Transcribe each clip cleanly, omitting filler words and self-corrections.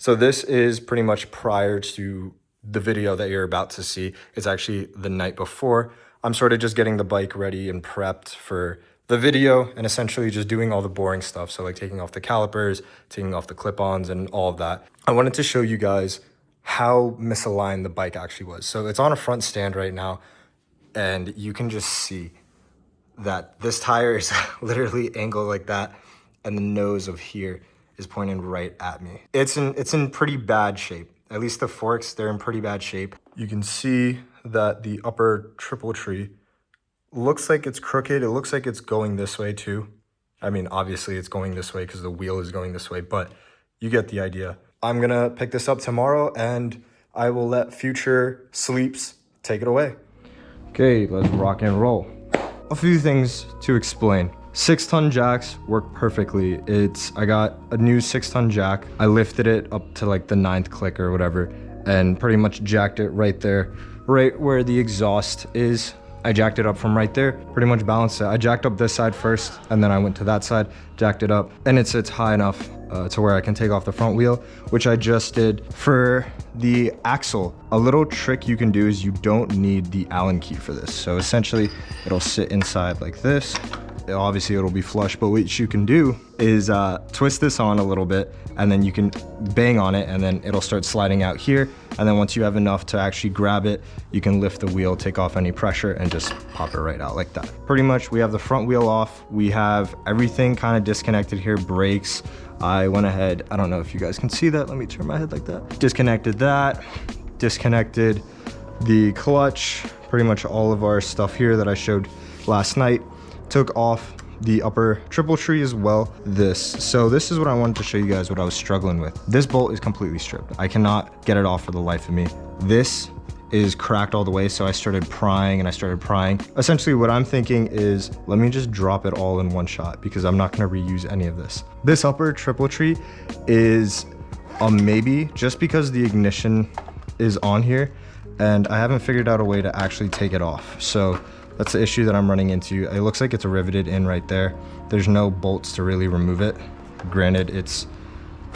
So this is pretty much prior to the video that you're about to see. It's actually the night before. I'm sort of just getting the bike ready and prepped for the video and essentially just doing all the boring stuff. So like taking off the calipers, taking off the clip-ons and all of that. I wanted to show you guys how misaligned the bike actually was. So it's on a front stand right now, and you can just see that this tire is literally angled like that, and the nose of here is pointing right at me. It's in pretty bad shape. At least the forks, they're in pretty bad shape. You can see that the upper triple tree looks like it's crooked. It looks like it's going this way too. I mean, obviously it's going this way because the wheel is going this way, but you get the idea. I'm gonna pick this up tomorrow and I will let future sleeps take it away. Okay, let's rock and roll. A few things to explain. 6-ton jacks work perfectly. I got a new 6-ton jack. I lifted it up to like the 9th click or whatever and pretty much jacked it right there, right where the exhaust is. I jacked it up from right there, pretty much balanced it. I jacked up this side first and then I went to that side, jacked it up, and it sits high enough to where I can take off the front wheel, which I just did. For the axle, a little trick you can do is you don't need the Allen key for this. So essentially it'll sit inside like this. Obviously it'll be flush, but what you can do is twist this on a little bit and then you can bang on it and then it'll start sliding out here. And then once you have enough to actually grab it, you can lift the wheel, take off any pressure and just pop it right out like that. Pretty much we have the front wheel off. We have everything kind of disconnected here, brakes. I went ahead, I don't know if you guys can see that. Let me turn my head like that. Disconnected that, disconnected the clutch, pretty much all of our stuff here that I showed last night. Took off the upper triple tree as well. So this is what I wanted to show you guys what I was struggling with. This bolt is completely stripped. I cannot get it off for the life of me. This is cracked all the way, so I started prying and I started prying. Essentially what I'm thinking is, let me just drop it all in one shot because I'm not gonna reuse any of this. This upper triple tree is a maybe, just because the ignition is on here and I haven't figured out a way to actually take it off. So that's the issue that I'm running into. It looks like it's riveted in right there. There's no bolts to really remove it. Granted, it's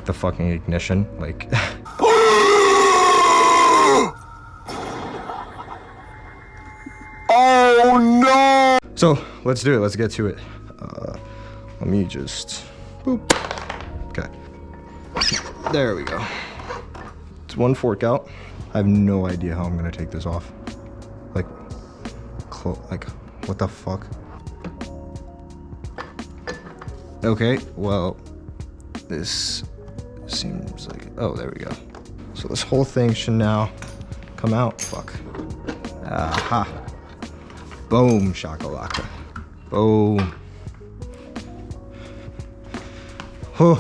the fucking ignition, like. Oh no! So let's do it, let's get to it. Let me just, boop. Okay, there we go. It's one fork out. I have no idea how I'm gonna take this off. Like, what the fuck? Okay, well, this seems like, oh, there we go. So this whole thing should now come out. Fuck. Aha. Boom, shakalaka. Boom. Oh,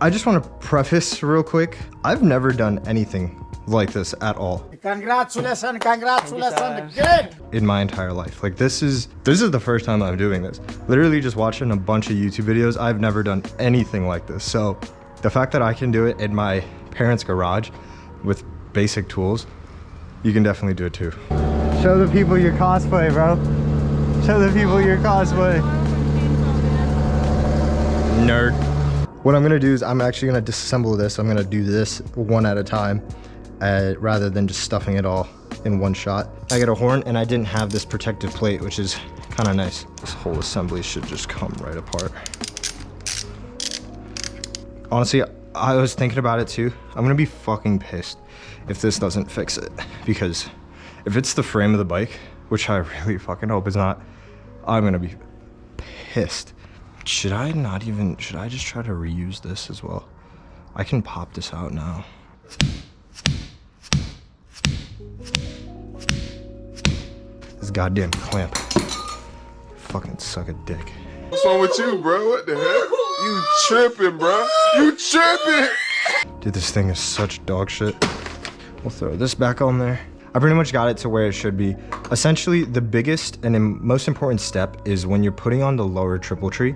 I just want to preface real quick. I've never done anything like this at all. Congratulations, good! In my entire life. Like this is the first time I'm doing this. Literally just watching a bunch of YouTube videos. I've never done anything like this. So the fact that I can do it in my parents' garage with basic tools, you can definitely do it too. Show the people your cosplay, bro. Show the people your cosplay. Nerd. What I'm gonna do is I'm actually gonna disassemble this. I'm gonna do this one at a time. Rather than just stuffing it all in one shot. I got a horn and I didn't have this protective plate, which is kind of nice. This whole assembly should just come right apart. Honestly, I was thinking about it too. I'm gonna be fucking pissed if this doesn't fix it, because if it's the frame of the bike, which I really fucking hope is not, I'm gonna be pissed. Should I just try to reuse this as well? I can pop this out now. This goddamn clamp. Fucking suck a dick. What's wrong with you, bro? What the heck? You tripping, bro. You tripping! Dude, this thing is such dog shit. We'll throw this back on there. I pretty much got it to where it should be. Essentially, the biggest and most important step is when you're putting on the lower triple tree,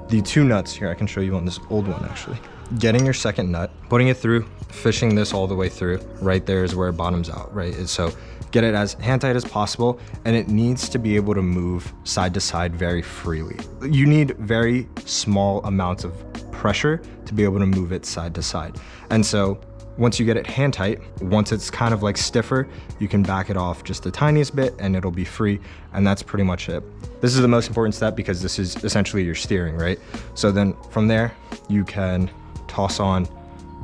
the two nuts here, I can show you on this old one actually. Getting your second nut, putting it through, fishing this all the way through. Right there is where it bottoms out, right? So get it as hand tight as possible, and it needs to be able to move side to side very freely. You need very small amounts of pressure to be able to move it side to side. And so once you get it hand tight, once it's kind of like stiffer, you can back it off just the tiniest bit and it'll be free. And that's pretty much it. This is the most important step because this is essentially your steering, right? So then from there, you can toss on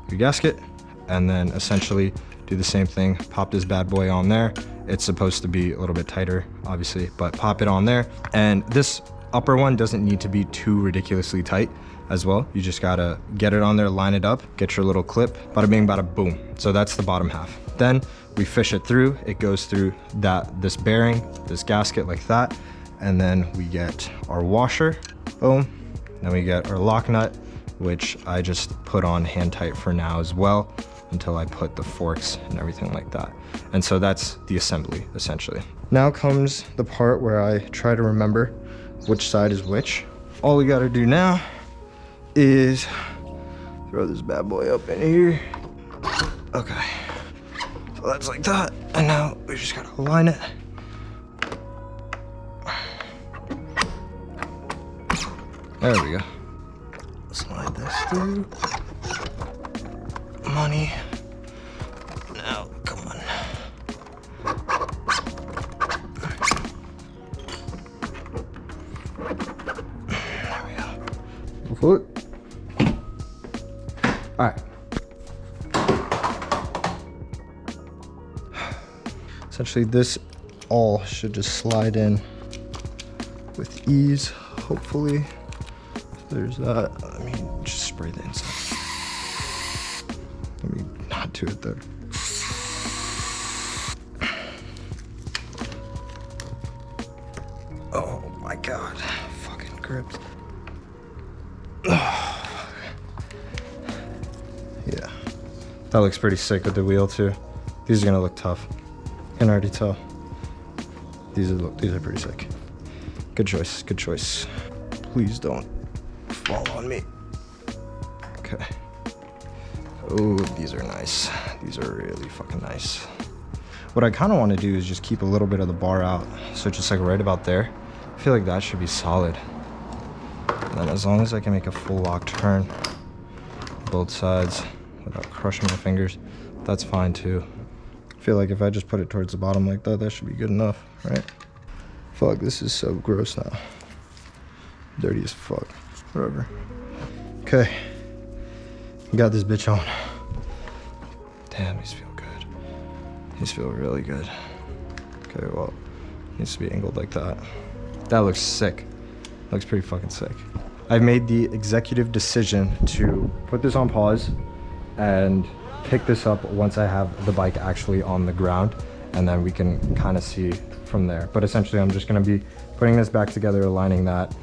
your gasket and then essentially do the same thing. Pop this bad boy on there. It's supposed to be a little bit tighter, obviously, but pop it on there. And this upper one doesn't need to be too ridiculously tight as well. You just gotta get it on there, line it up, get your little clip, bada bing, bada boom. So that's the bottom half. Then we fish it through. It goes through this bearing, this gasket like that. And then we get our washer, boom. Then we get our lock nut, which I just put on hand tight for now as well, until I put the forks and everything like that. And so that's the assembly, essentially. Now comes the part where I try to remember which side is which. All we gotta do now is throw this bad boy up in here. Okay, so that's like that. And now we just gotta align it. There we go. Slide this through. Money. Now, come on. There we go. Foot. All right. Essentially, this all should just slide in with ease, hopefully. There's that. Let me just spray the inside. Let me not do it there. Oh my God, fucking grips. Yeah, that looks pretty sick with the wheel too. These are gonna look tough. I can already tell. These are pretty sick. Good choice, good choice. Please don't fall on me. Okay. Oh, these are nice. These are really fucking nice. What I kind of want to do is just keep a little bit of the bar out. So just like right about there. I feel like that should be solid. And then as long as I can make a full lock turn, both sides, without crushing my fingers, that's fine too. I feel like if I just put it towards the bottom like that, that should be good enough, right? Fuck, this is so gross now. Dirty as fuck. Whatever. Okay. Got this bitch on. Damn, these feel good. These feel really good. Okay, well, needs to be angled like that. That looks sick. Looks pretty fucking sick. I've made the executive decision to put this on pause and pick this up once I have the bike actually on the ground, and then we can kind of see from there. But essentially, I'm just gonna be putting this back together, aligning that,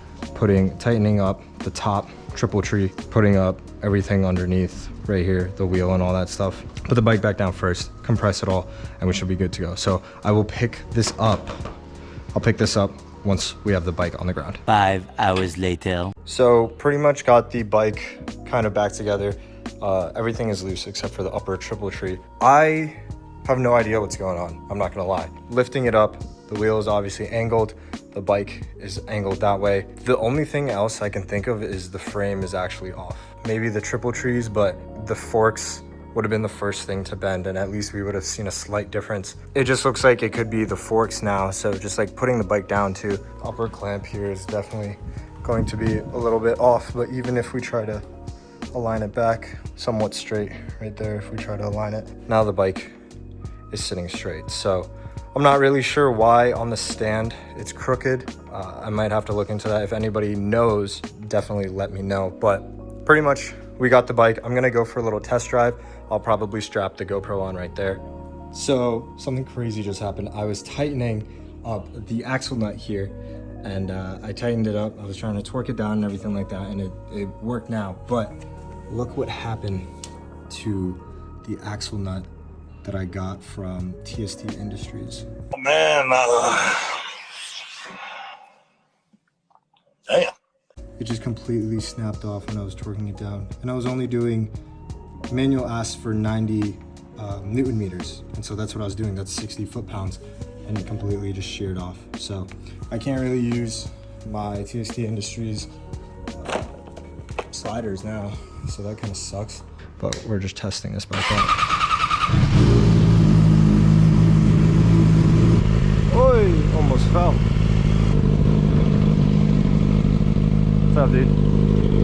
tightening up the top triple tree, putting up everything underneath right here, the wheel and all that stuff. Put the bike back down first, compress it all, and we should be good to go. So I will pick this up. I'll pick this up once we have the bike on the ground. 5 hours later. So pretty much got the bike kind of back together. Everything is loose except for the upper triple tree. I have no idea what's going on, I'm not gonna lie. Lifting it up, the wheel is obviously angled, the bike is angled that way. The only thing else I can think of is the frame is actually off. Maybe the triple trees, but the forks would have been the first thing to bend, and at least we would have seen a slight difference. It just looks like it could be the forks now, so just like putting the bike down too. Upper clamp here is definitely going to be a little bit off, but even if we try to align it back somewhat straight right there, if we try to align it, now the bike is sitting straight. So I'm not really sure why on the stand it's crooked. I might have to look into that. If anybody knows, definitely let me know. But pretty much we got the bike. I'm gonna go for a little test drive. I'll probably strap the GoPro on right there. So something crazy just happened. I was tightening up the axle nut here, and I tightened it up. I was trying to torque it down and everything like that, and it worked now. But look what happened to the axle nut that I got from TST Industries. Oh man, damn. It just completely snapped off when I was torquing it down. And I was only doing, manual asked for 90 Newton meters. And so that's what I was doing, that's 60 foot-pounds. And it completely just sheared off. So I can't really use my TST Industries sliders now. So that kind of sucks. but we're just testing this bike out. Oi, almost fell. What's up, dude?